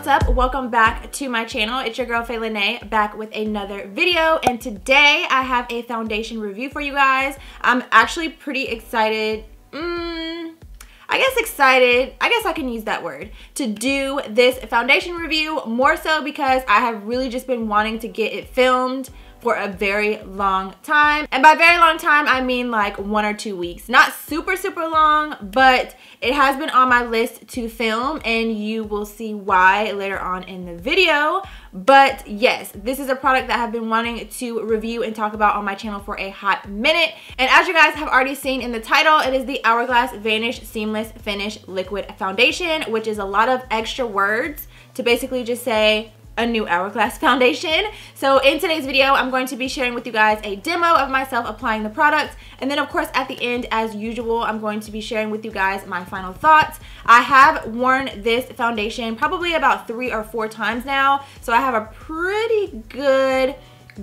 what's up? Welcome back to my channel. It's your girl Fayy Lenee back with another video, and today I have a foundation review for you guys. I'm actually pretty excited. I guess I can use that word to do this foundation review, more so because I have really just been wanting to get it filmed for a very long time. And by very long time, I mean like 1 or 2 weeks. Not super long, but it has been on my list to film, and you will see why later on in the video. But yes, this is a product that I've been wanting to review and talk about on my channel for a hot minute. And as you guys have already seen in the title, it is the Hourglass Vanish Seamless Finish Liquid Foundation, which is a lot of extra words to basically just say a new hourglass foundation. So in today's video, I'm going to be sharing with you guys a demo of myself applying the product, and then of course at the end, as usual, I'm going to be sharing with you guys my final thoughts. I have worn this foundation probably about 3 or 4 times now, so I have a pretty good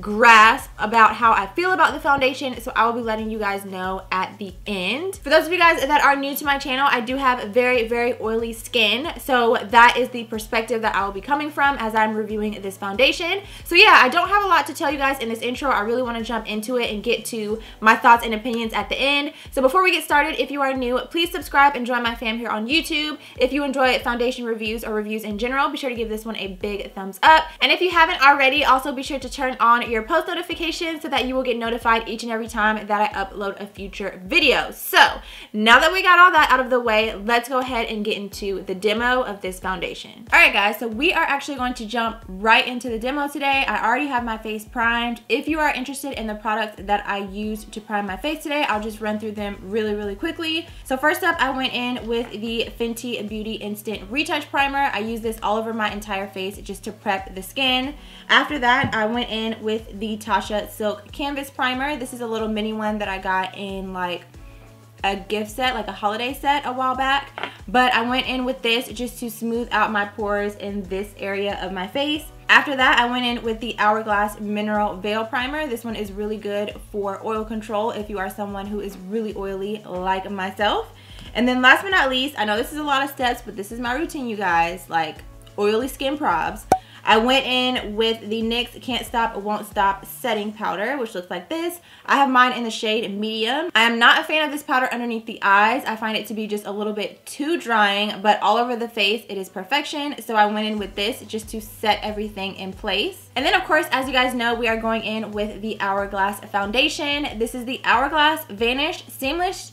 grasp about how I feel about the foundation, so I will be letting you guys know at the end. For those of you guys that are new to my channel, I do have very oily skin, so that is the perspective that I will be coming from as I'm reviewing this foundation. So yeah, I don't have a lot to tell you guys in this intro. I really want to jump into it and get to my thoughts and opinions at the end. So before we get started, if you are new, please subscribe and join my fam here on YouTube. If you enjoy foundation reviews or reviews in general, be sure to give this one a big thumbs up. And if you haven't already, also be sure to turn on your post notifications so that you will get notified each and every time that I upload a future video. So now that we got all that out of the way, let's go ahead and get into the demo of this foundation. Alright guys, so we are actually going to jump right into the demo today. I already have my face primed. If you are interested in the product that I used to prime my face today, I'll just run through them really quickly. So first up, I went in with the Fenty Beauty Instant Retouch Primer. I use this all over my entire face just to prep the skin. After that, I went in with the Tasha Silk Canvas Primer. This is a little mini one that I got in like a gift set, like a holiday set a while back. But I went in with this just to smooth out my pores in this area of my face. After that, I went in with the Hourglass Mineral Veil Primer. This one is really good for oil control if you are someone who is really oily like myself. And then last but not least, I know this is a lot of steps, but this is my routine, you guys, like oily skin probs. I went in with the NYX Can't Stop Won't Stop Setting Powder, which looks like this. I have mine in the shade medium. I am not a fan of this powder underneath the eyes. I find it to be just a little bit too drying, but all over the face it is perfection. So I went in with this just to set everything in place. And then of course, as you guys know, we are going in with the Hourglass foundation. This is the Hourglass Vanish Seamless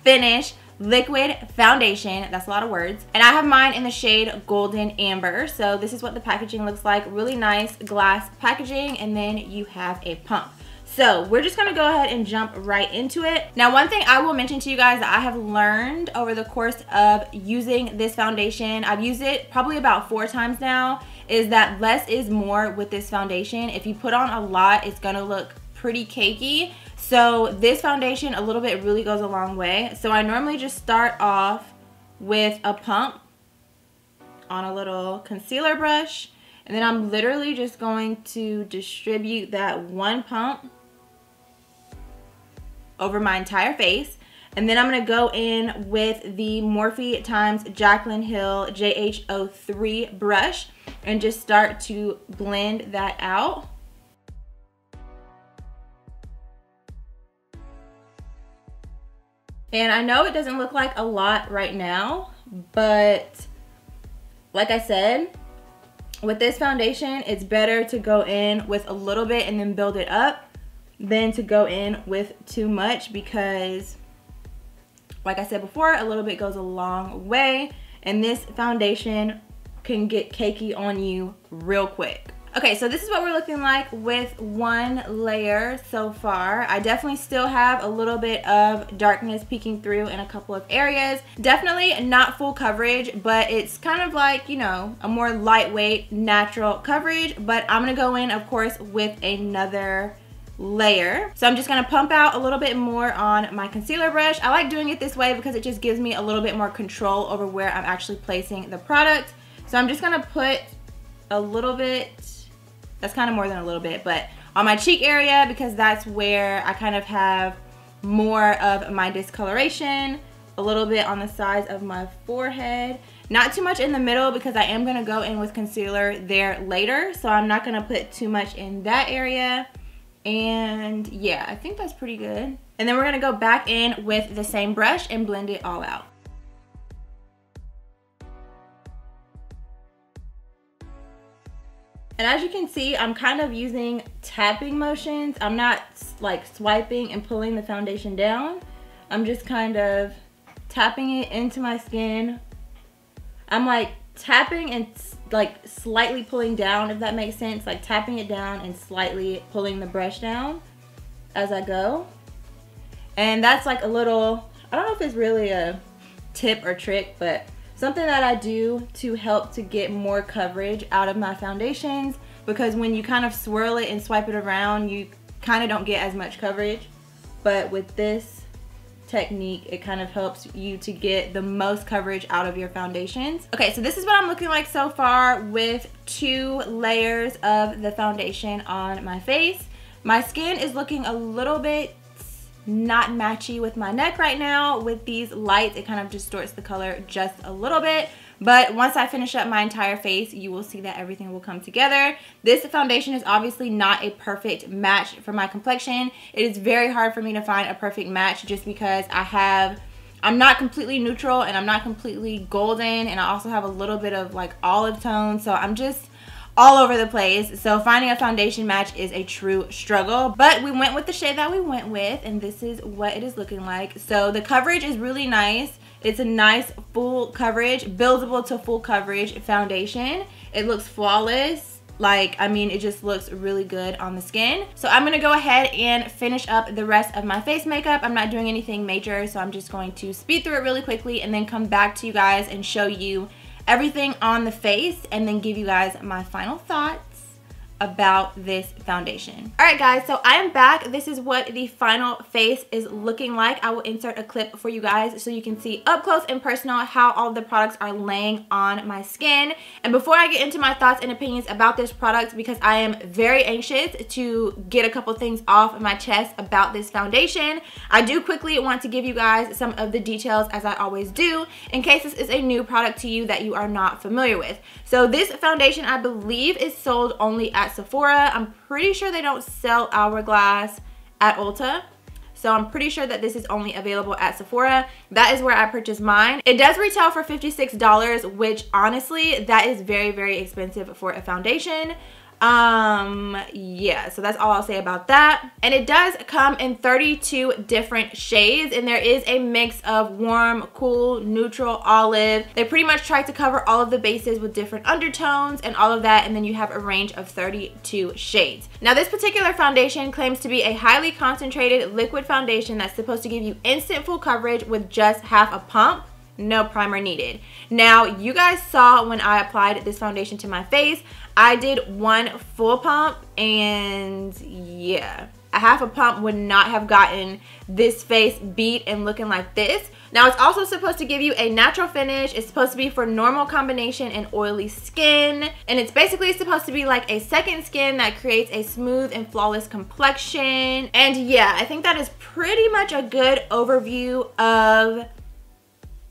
Finish Liquid Foundation. That's a lot of words. And I have mine in the shade Golden Amber. So this is what the packaging looks like. Really nice glass packaging, and then you have a pump. So we're just gonna go ahead and jump right into it. Now, one thing I will mention to you guys that I have learned over the course of using this foundation, I've used it probably about 4 times now, is that less is more with this foundation. If you put on a lot, it's gonna look pretty cakey. So this foundation, a little bit really goes a long way. So I normally just start off with a pump on a little concealer brush, and then I'm literally just going to distribute that one pump over my entire face. And then I'm going to go in with the Morphe x Jaclyn Hill JH03 brush and just start to blend that out. And I know it doesn't look like a lot right now, but like I said, with this foundation, it's better to go in with a little bit and then build it up than to go in with too much, because like I said before, a little bit goes a long way, and this foundation can get cakey on you real quick. Okay, so this is what we're looking like with one layer so far. I definitely still have a little bit of darkness peeking through in a couple of areas. Definitely not full coverage, but it's kind of like, you know, a more lightweight, natural coverage. But I'm gonna go in, of course, with another layer. So I'm just gonna pump out a little bit more on my concealer brush. I like doing it this way because it just gives me a little bit more control over where I'm actually placing the product. So I'm just gonna put a little bit, that's kind of more than a little bit, but on my cheek area, because that's where I kind of have more of my discoloration, a little bit on the sides of my forehead. Not too much in the middle because I am going to go in with concealer there later. So I'm not going to put too much in that area. And yeah, I think that's pretty good. And then we're going to go back in with the same brush and blend it all out. And as you can see, I'm kind of using tapping motions. I'm not like swiping and pulling the foundation down. I'm just kind of tapping it into my skin. I'm like tapping and like slightly pulling down, if that makes sense. Like tapping it down and slightly pulling the brush down as I go. And that's like a little, I don't know if it's really a tip or trick, but something that I do to help to get more coverage out of my foundations, because when you kind of swirl it and swipe it around, you kind of don't get as much coverage. But with this technique, it kind of helps you to get the most coverage out of your foundations. Okay, so this is what I'm looking like so far with 2 layers of the foundation on my face. My skin is looking a little bit not matchy with my neck right now. With these lights, it kind of distorts the color just a little bit, but once I finish up my entire face, you will see that everything will come together. This foundation is obviously not a perfect match for my complexion. It is very hard for me to find a perfect match just because I'm not completely neutral and I'm not completely golden, and I also have a little bit of like olive tone, so I'm just all over the place. So finding a foundation match is a true struggle, but we went with the shade that we went with, and this is what it is looking like. So the coverage is really nice. It's a nice full coverage, buildable to full coverage foundation. It looks flawless. Like, I mean, it just looks really good on the skin. So I'm gonna go ahead and finish up the rest of my face makeup. I'm not doing anything major, so I'm just going to speed through it really quickly and then come back to you guys and show you everything on the face and then give you guys my final thoughts about this foundation. Alright guys, so I am back. This is what the final face is looking like. I will insert a clip for you guys so you can see up close and personal how all of the products are laying on my skin. And before I get into my thoughts and opinions about this product, because I am very anxious to get a couple things off my chest about this foundation, I do quickly want to give you guys some of the details, as I always do, in case this is a new product to you that you are not familiar with. So this foundation, I believe, is sold only at Sephora. I'm pretty sure they don't sell Hourglass at Ulta. So I'm pretty sure that this is only available at Sephora. That is where I purchased mine. It does retail for $56, which honestly, that is very, very expensive for a foundation. Yeah, so that's all I'll say about that. And it does come in 32 different shades, and there is a mix of warm, cool, neutral, olive. They pretty much try to cover all of the bases with different undertones and all of that, and then you have a range of 32 shades. Now this particular foundation claims to be a highly concentrated liquid foundation that's supposed to give you instant full coverage with just half a pump. No primer needed. Now you guys saw when I applied this foundation to my face, I did 1 full pump, and yeah, a half a pump would not have gotten this face beat and looking like this. Now it's also supposed to give you a natural finish. It's supposed to be for normal combination and oily skin, and it's basically supposed to be like a second skin that creates a smooth and flawless complexion. And yeah, I think that is pretty much a good overview of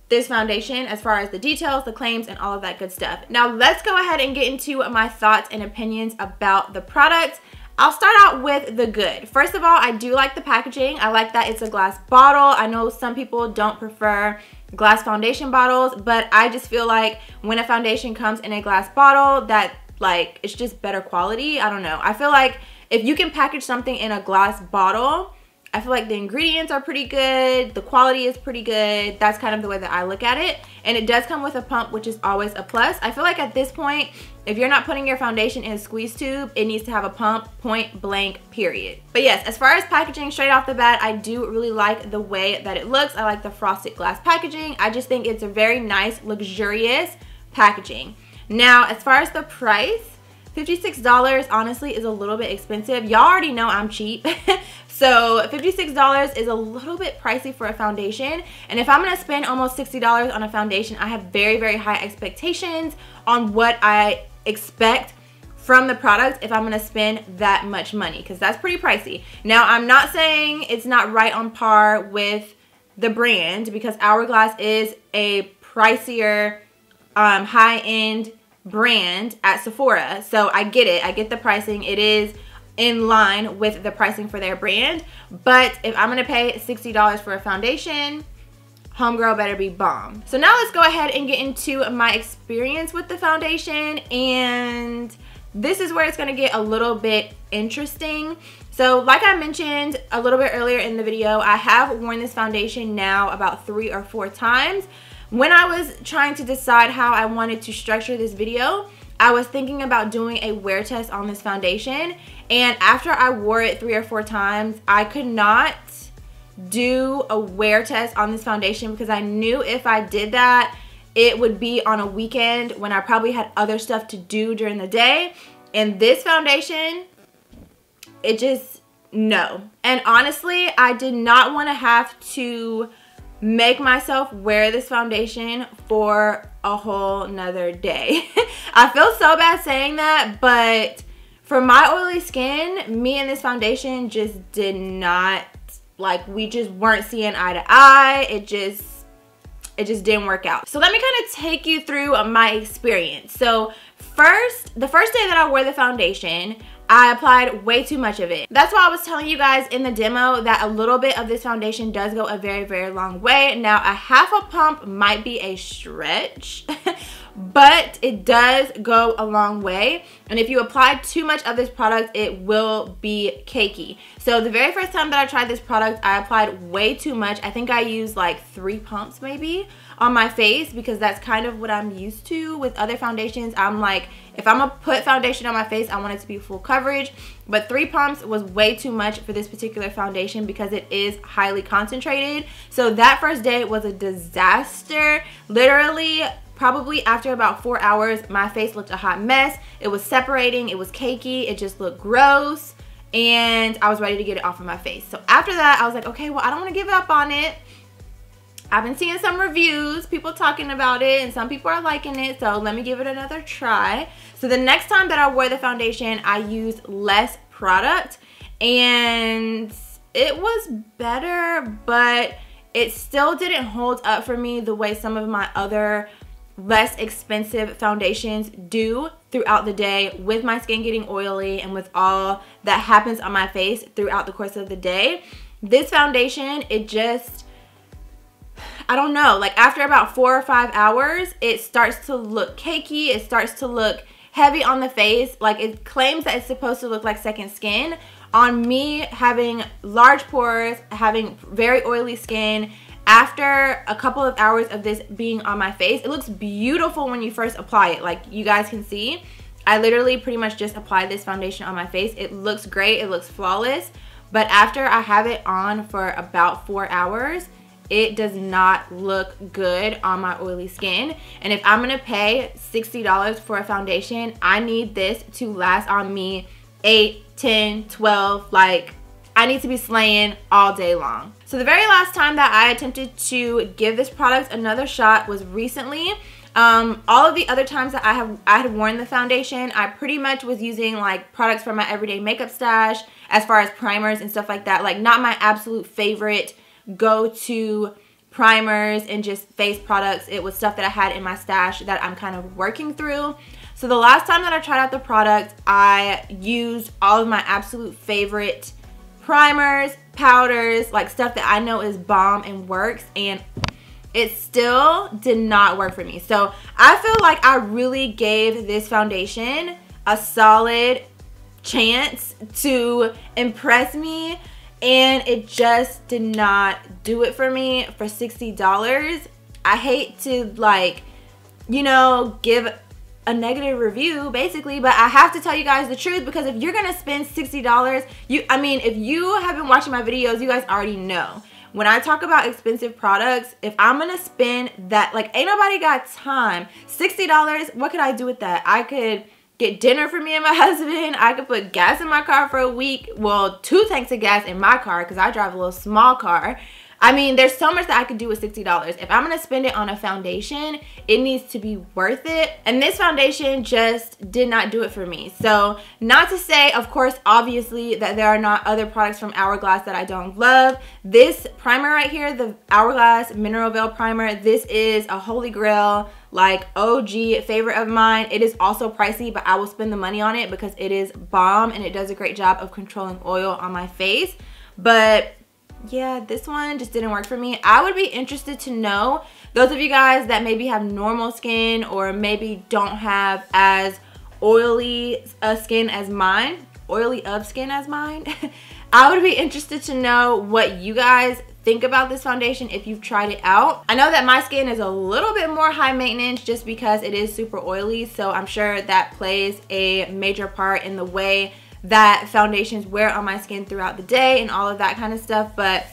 this foundation as far as the details, the claims, and all of that good stuff. Now let's go ahead and get into my thoughts and opinions about the product. I'll start out with the good. First of all, I do like the packaging. I like that it's a glass bottle. I know some people don't prefer glass foundation bottles, but I just feel like when a foundation comes in a glass bottle, that like it's just better quality. I don't know. I feel like if you can package something in a glass bottle, I feel like the ingredients are pretty good, the quality is pretty good. That's kind of the way that I look at it. And it does come with a pump, which is always a plus. I feel like at this point, if you're not putting your foundation in a squeeze tube, it needs to have a pump, point blank, period. But yes, as far as packaging, straight off the bat, I do really like the way that it looks. I like the frosted glass packaging. I just think it's a very nice, luxurious packaging. Now, as far as the price, $56 honestly is a little bit expensive. Y'all already know I'm cheap. So $56 is a little bit pricey for a foundation. And if I'm gonna spend almost $60 on a foundation, I have very, very high expectations on what I expect from the product if I'm gonna spend that much money, because that's pretty pricey. Now, I'm not saying it's not right on par with the brand, because Hourglass is a pricier high-end brand at Sephora. So I get it. I get the pricing. It is in line with the pricing for their brand. But if I'm going to pay $60 for a foundation, homegirl better be bomb. So now let's go ahead and get into my experience with the foundation. And this is where it's going to get a little bit interesting. So like I mentioned a little bit earlier in the video, I have worn this foundation now about 3 or 4 times. When I was trying to decide how I wanted to structure this video, I was thinking about doing a wear test on this foundation. And after I wore it 3 or 4 times, I could not do a wear test on this foundation because I knew if I did that, it would be on a weekend when I probably had other stuff to do during the day. And this foundation, it just, no. And honestly, I did not want to have to make myself wear this foundation for a whole nother day. I feel so bad saying that, but for my oily skin, me and this foundation just did not, like, we just weren't seeing eye to eye. It just didn't work out. So let me kind of take you through my experience. So the first day that I wore the foundation, I applied way too much of it. That's why I was telling you guys in the demo that a little bit of this foundation does go a very, very long way. Now, a half a pump might be a stretch, but it does go a long way. And if you apply too much of this product, it will be cakey. So the very first time that I tried this product, I applied way too much. I think I used like 3 pumps maybe on my face because that's kind of what I'm used to with other foundations. I'm like, if I'm gonna put foundation on my face, I want it to be full coverage. But 3 pumps was way too much for this particular foundation because it is highly concentrated. So that first day was a disaster. Literally, probably after about 4 hours, my face looked a hot mess. It was separating, it was cakey, it just looked gross, and I was ready to get it off of my face. So after that, I was like, okay, well, I don't want to give up on it. I've been seeing some reviews, people talking about it, and some people are liking it, so let me give it another try. So the next time that I wore the foundation, I used less product, and it was better, but it still didn't hold up for me the way some of my other less expensive foundations do throughout the day, with my skin getting oily and with all that happens on my face throughout the course of the day. This foundation, it just, I don't know, like after about 4 or 5 hours, it starts to look cakey. It starts to look heavy on the face. Like, it claims that it's supposed to look like second skin. On me having large pores, having very oily skin, after a couple of hours of this being on my face, it looks beautiful when you first apply it. Like you guys can see, I literally pretty much just applied this foundation on my face. It looks great, it looks flawless. But after I have it on for about 4 hours, it does not look good on my oily skin. And if I'm gonna pay $60 for a foundation, I need this to last on me 8, 10, 12, like I need to be slaying all day long. So the very last time that I attempted to give this product another shot was recently. All of the other times that I had worn the foundation, I pretty much was using like products from my everyday makeup stash as far as primers and stuff like that. Like not my absolute favorite go-to primers and just face products. It was stuff that I had in my stash that I'm kind of working through. So the last time that I tried out the product, I used all of my absolute favorite primers, powders, like stuff that I know is bomb and works, and it still did not work for me. So I feel like I really gave this foundation a solid chance to impress me, and it just did not do it for me for $60. I hate to, like, you know, give a negative review basically, but I have to tell you guys the truth, because if you're gonna spend $60, I mean, if you have been watching my videos, you guys already know when I talk about expensive products, if I'm gonna spend that, like, ain't nobody got time. $60, what could I do with that? I could get dinner for me and my husband. I could put gas in my car for a week. Well, 2 tanks of gas in my car because I drive a little small car. I mean, there's so much that I could do with $60. If I'm going to spend it on a foundation, it needs to be worth it. And this foundation just did not do it for me. So, not to say, of course, obviously, that there are not other products from Hourglass that I don't love. This primer right here, the Hourglass Mineral Veil Primer, this is a holy grail. like OG favorite of mine. It is also pricey, but I will spend the money on it because it is bomb and it does a great job of controlling oil on my face. But yeah, this one just didn't work for me. I would be interested to know, those of you guys that maybe have normal skin or maybe don't have as oily skin as mine, I would be interested to know what you guys think about this foundation if you've tried it out. I know that my skin is a little bit more high maintenance just because it is super oily, so I'm sure that plays a major part in the way that foundations wear on my skin throughout the day and all of that kind of stuff. But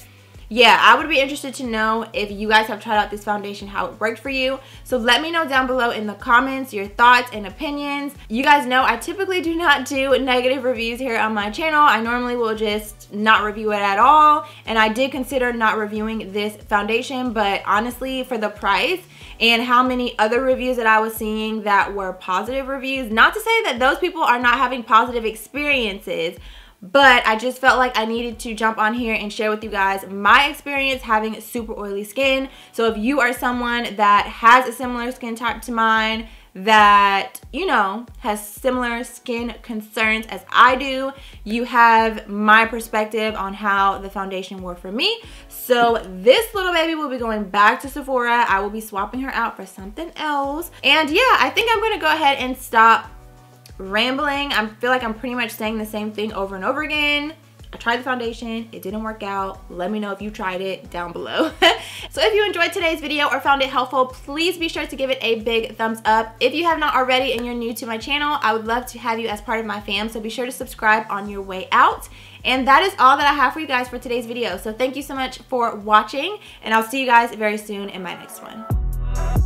yeah, I would be interested to know if you guys have tried out this foundation, how it worked for you. So let me know down below in the comments your thoughts and opinions. You guys know I typically do not do negative reviews here on my channel. I normally will just not review it at all. And I did consider not reviewing this foundation, but honestly, for the price and how many other reviews that I was seeing that were positive reviews, not to say that those people are not having positive experiences, but I just felt like I needed to jump on here and share with you guys my experience having super oily skin. So if you are someone that has a similar skin type to mine, that, you know, has similar skin concerns as I do, you have my perspective on how the foundation worked for me. So this little baby will be going back to Sephora. I will be swapping her out for something else. And yeah, I think I'm gonna go ahead and stop rambling. I feel like I'm pretty much saying the same thing over and over again. I tried the foundation, it didn't work out. Let me know if you tried it down below. So if you enjoyed today's video or found it helpful, please be sure to give it a big thumbs up. If you have not already and you're new to my channel, I would love to have you as part of my fam, so be sure to subscribe on your way out. And that is all that I have for you guys for today's video. So thank you so much for watching, and I'll see you guys very soon in my next one.